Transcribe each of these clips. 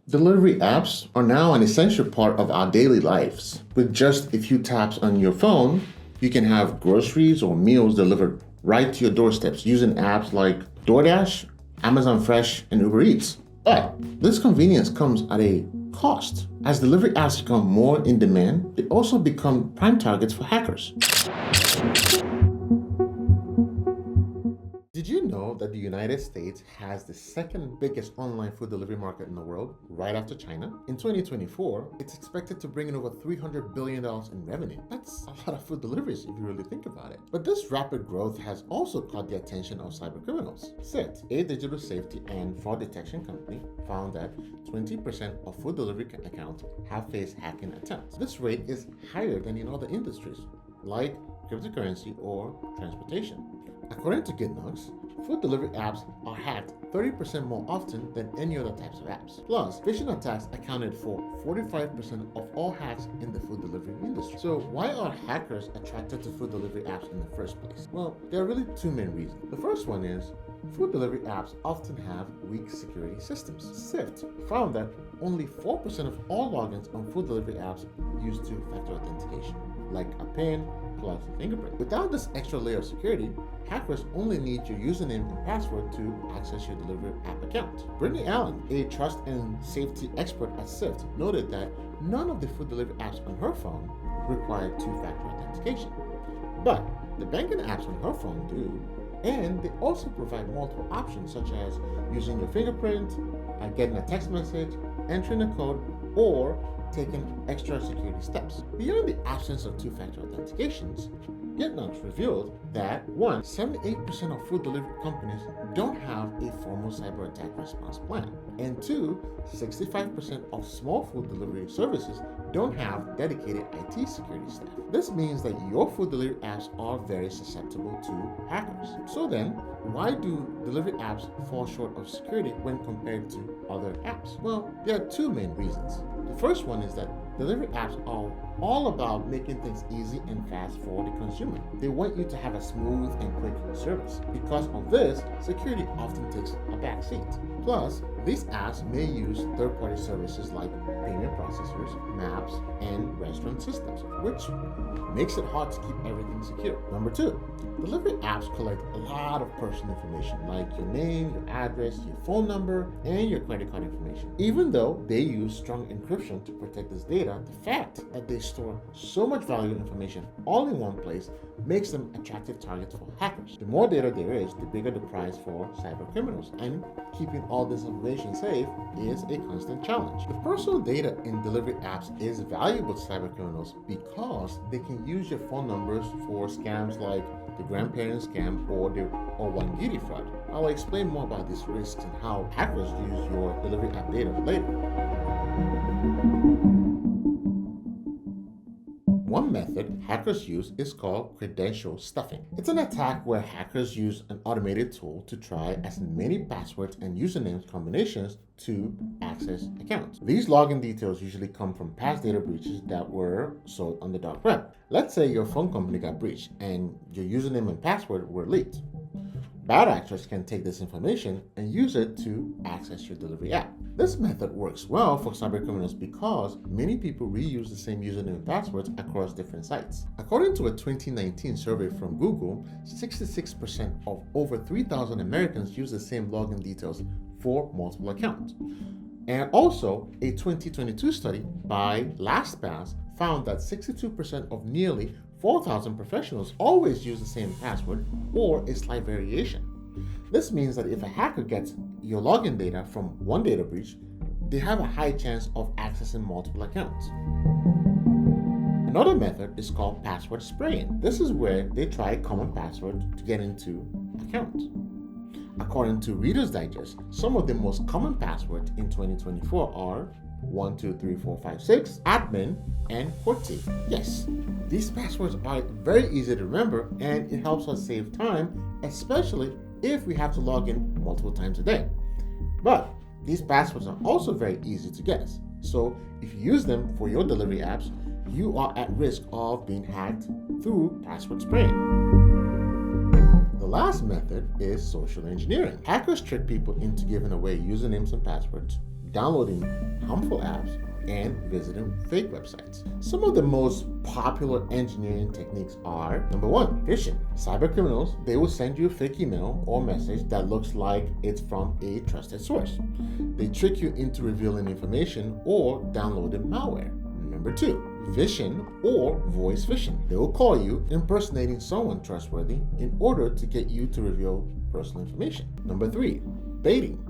Delivery apps are now an essential part of our daily lives. With just a few taps on your phone, you can have groceries or meals delivered right to your doorsteps using apps like DoorDash, Amazon Fresh, and Uber Eats. But this convenience comes at a cost. As delivery apps become more in demand, they also become prime targets for hackers. Did you know that the United States has the second biggest online food delivery market in the world, right after China? In 2024, it's expected to bring in over $300 billion in revenue. That's a lot of food deliveries if you really think about it. But this rapid growth has also caught the attention of cybercriminals. Sift, a digital safety and fraud detection company, found that 20% of food delivery accounts have faced hacking attempts. This rate is higher than in other industries, like cryptocurrency or transportation. According to GitNugs, food delivery apps are hacked 30% more often than any other types of apps. Plus, phishing attacks accounted for 45% of all hacks in the food delivery industry. So why are hackers attracted to food delivery apps in the first place? Well, there are really two main reasons. The first one is food delivery apps often have weak security systems. Sift found that only 4% of all logins on food delivery apps use two-factor authentication, like a PIN plus fingerprint. Without this extra layer of security, hackers only need your username and password to access your delivery app account. Brittany Allen, a trust and safety expert at Sift, noted that none of the food delivery apps on her phone require two-factor authentication. But the banking apps on her phone do, and they also provide multiple options such as using your fingerprint, getting a text message, entering a code, or taking extra security steps. Beyond the absence of two-factor authentications, GitNugs revealed that 78% of food delivery companies don't have a formal cyber attack response plan, and 65% of small food delivery services don't have dedicated IT security staff. This means that your food delivery apps are very susceptible to hackers. So then, why do delivery apps fall short of security when compared to other apps? Well, there are two main reasons. The first one is that delivery apps are all about making things easy and fast for the consumer. They want you to have a smooth and quick service. Because of this, security often takes a back seat. Plus, these apps may use third-party services like payment processors, maps, and restaurant systems, which makes it hard to keep everything secure. Number two, delivery apps collect a lot of personal information like your name, your address, your phone number, and your credit card information. Even though they use strong encryption to protect this data, the fact that they store so much valuable information all in one place makes them attractive targets for hackers. The more data there is, the bigger the prize for cyber criminals, and keeping all this information safe is a constant challenge. The personal data in delivery apps is valuable to cyber criminals because they can use your phone numbers for scams like the grandparent scam or the Wangiri fraud. I'll explain more about these risks and how hackers use your delivery app data later. One method hackers use is called credential stuffing. It's an attack where hackers use an automated tool to try as many passwords and username combinations to access accounts. These login details usually come from past data breaches that were sold on the dark web. Let's say your phone company got breached and your username and password were leaked. Bad actors can take this information and use it to access your delivery app. This method works well for cybercriminals because many people reuse the same username and passwords across different sites. According to a 2019 survey from Google, 66% of over 3,000 Americans use the same login details for multiple accounts. And also, a 2022 study by LastPass found that 62% of nearly 4,000 professionals always use the same password or a slight variation. This means that if a hacker gets your login data from one data breach, they have a high chance of accessing multiple accounts. Another method is called password spraying. This is where they try a common password to get into accounts. According to Reader's Digest, some of the most common passwords in 2024 are 123456, admin, and QWERTY. Yes, these passwords are very easy to remember, and it helps us save time, especially if we have to log in multiple times a day. But these passwords are also very easy to guess. So if you use them for your delivery apps, you are at risk of being hacked through password spraying. The last method is social engineering. Hackers trick people into giving away usernames and passwords, downloading harmful apps, and visiting fake websites. Some of the most popular engineering techniques are: number one, phishing. Cyber criminals, they will send you a fake email or message that looks like it's from a trusted source. They trick you into revealing information or downloading malware. Number two, phishing or voice phishing. They will call you impersonating someone trustworthy in order to get you to reveal personal information. Number three, baiting.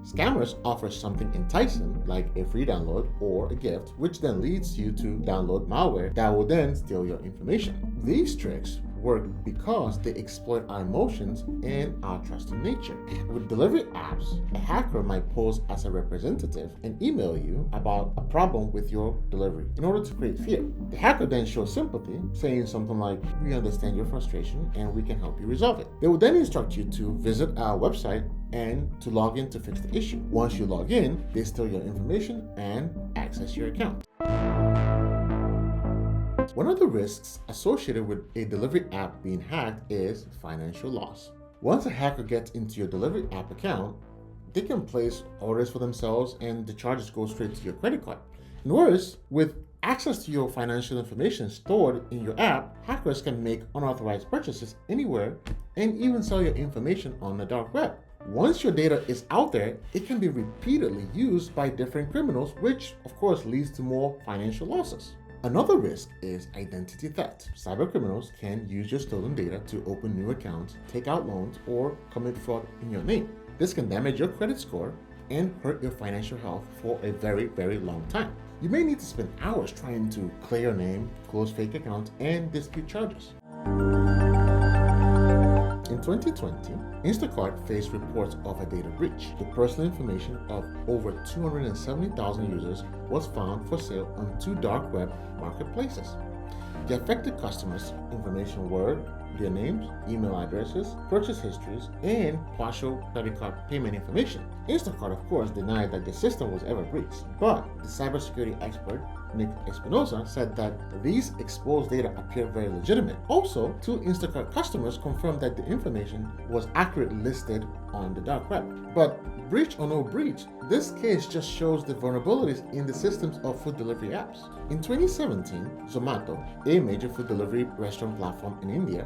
Scammers offer something enticing like a free download or a gift, which then leads you to download malware that will then steal your information. These tricks work because they exploit our emotions and our trusting nature. With delivery apps, a hacker might pose as a representative and email you about a problem with your delivery in order to create fear. The hacker then shows sympathy, saying something like, "We understand your frustration and we can help you resolve it." They will then instruct you to visit our website and to log in to fix the issue. Once you log in, they steal your information and access your account. One of the risks associated with a delivery app being hacked is financial loss. Once a hacker gets into your delivery app account, they can place orders for themselves and the charges go straight to your credit card. And worse, with access to your financial information stored in your app, hackers can make unauthorized purchases anywhere and even sell your information on the dark web. Once your data is out there, it can be repeatedly used by different criminals, which of course leads to more financial losses. Another risk is identity theft. Cyber criminals can use your stolen data to open new accounts, take out loans, or commit fraud in your name. This can damage your credit score and hurt your financial health for a very, very long time. You may need to spend hours trying to clear your name, close fake accounts, and dispute charges. In 2020, Instacart faced reports of a data breach. The personal information of over 270,000 users was found for sale on two dark web marketplaces. The affected customers' information were their names, email addresses, purchase histories, and partial credit card payment information. Instacart, of course, denied that the system was ever breached, but the cybersecurity expert Nick Espinosa said that these exposed data appear very legitimate. Also, two Instacart customers confirmed that the information was accurately listed on the dark web. But breach or no breach, this case just shows the vulnerabilities in the systems of food delivery apps. In 2017, Zomato, a major food delivery restaurant platform in India,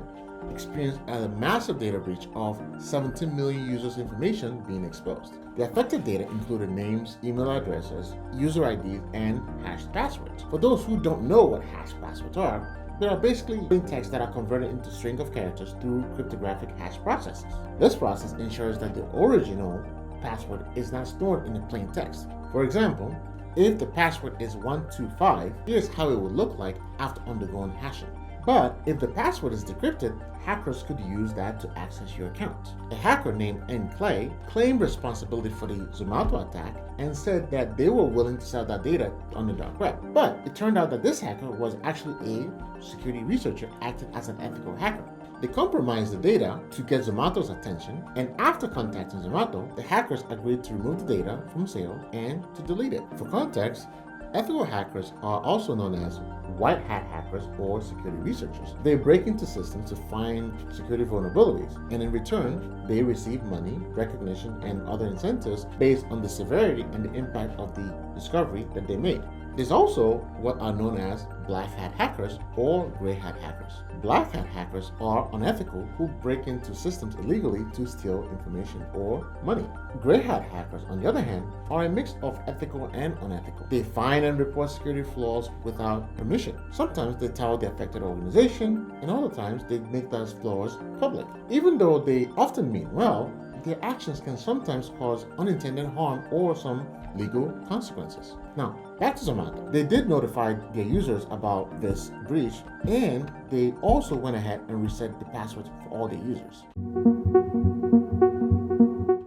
experienced a massive data breach of 17 million users' information being exposed. The affected data included names, email addresses, user IDs, and hashed passwords. For those who don't know what hashed passwords are, they are basically plain text that are converted into string of characters through cryptographic hash processes. This process ensures that the original password is not stored in the plain text. For example, if the password is 125, here's how it would look like after undergoing hashing. But if the password is decrypted, hackers could use that to access your account. A hacker named N. Clay claimed responsibility for the Zomato attack and said that they were willing to sell that data on the dark web. But it turned out that this hacker was actually a security researcher acting as an ethical hacker. They compromised the data to get Zomato's attention, and after contacting Zomato, the hackers agreed to remove the data from sale and to delete it. For context, ethical hackers are also known as white hat hackers or security researchers. They break into systems to find security vulnerabilities, and in return, they receive money, recognition, and other incentives based on the severity and the impact of the discovery that they made. There's also what are known as black hat hackers or gray hat hackers. Black hat hackers are unethical who break into systems illegally to steal information or money. Gray hat hackers, on the other hand, are a mix of ethical and unethical. They find and report security flaws without permission. Sometimes they tell the affected organization, and other times they make those flaws public. Even though they often mean well, their actions can sometimes cause unintended harm or some legal consequences. Now, back to Zomato. They did notify their users about this breach, and they also went ahead and reset the passwords for all their users.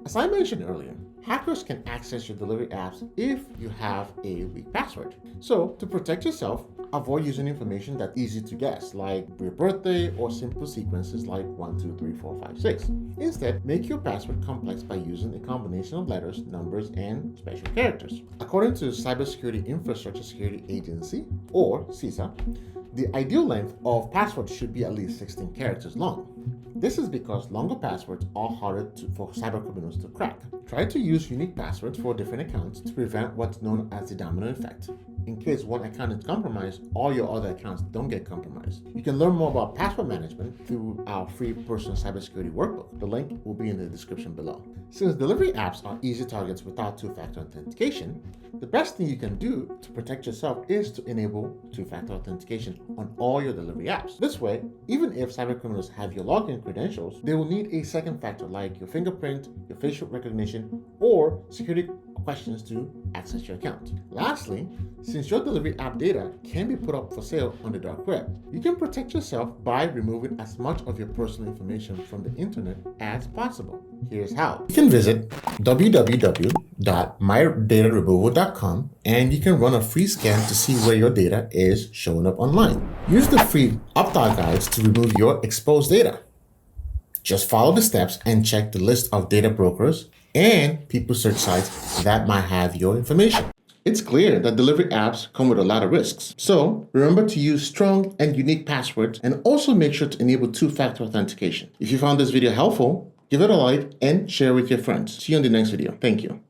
As I mentioned earlier, hackers can access your delivery apps if you have a weak password. So, to protect yourself, avoid using information that's easy to guess, like your birthday or simple sequences like 1, 2, 3, 4, 5, 6. Instead, make your password complex by using a combination of letters, numbers, and special characters. According to Cybersecurity Infrastructure Security Agency, or CISA, The ideal length of passwords should be at least 16 characters long. This is because longer passwords are harder for cybercriminals to crack. Try to use unique passwords for different accounts to prevent what's known as the domino effect. In case one account is compromised, all your other accounts don't get compromised. You can learn more about password management through our free personal cybersecurity workbook. The link will be in the description below. Since delivery apps are easy targets without two-factor authentication, the best thing you can do to protect yourself is to enable two-factor authentication on all your delivery apps. This way, even if cybercriminals have your login credentials, they will need a second factor like your fingerprint, your facial recognition, or security questions to access your account. Lastly, since your delivery app data can be put up for sale on the dark web, you can protect yourself by removing as much of your personal information from the internet as possible. Here's how. You can visit www.mydataremoval.com and you can run a free scan to see where your data is showing up online. Use the free opt-out guides to remove your exposed data. Just follow the steps and check the list of data brokers and people search sites that might have your information. It's clear that delivery apps come with a lot of risks. So remember to use strong and unique passwords and also make sure to enable two-factor authentication. If you found this video helpful, give it a like and share with your friends. See you in the next video. Thank you.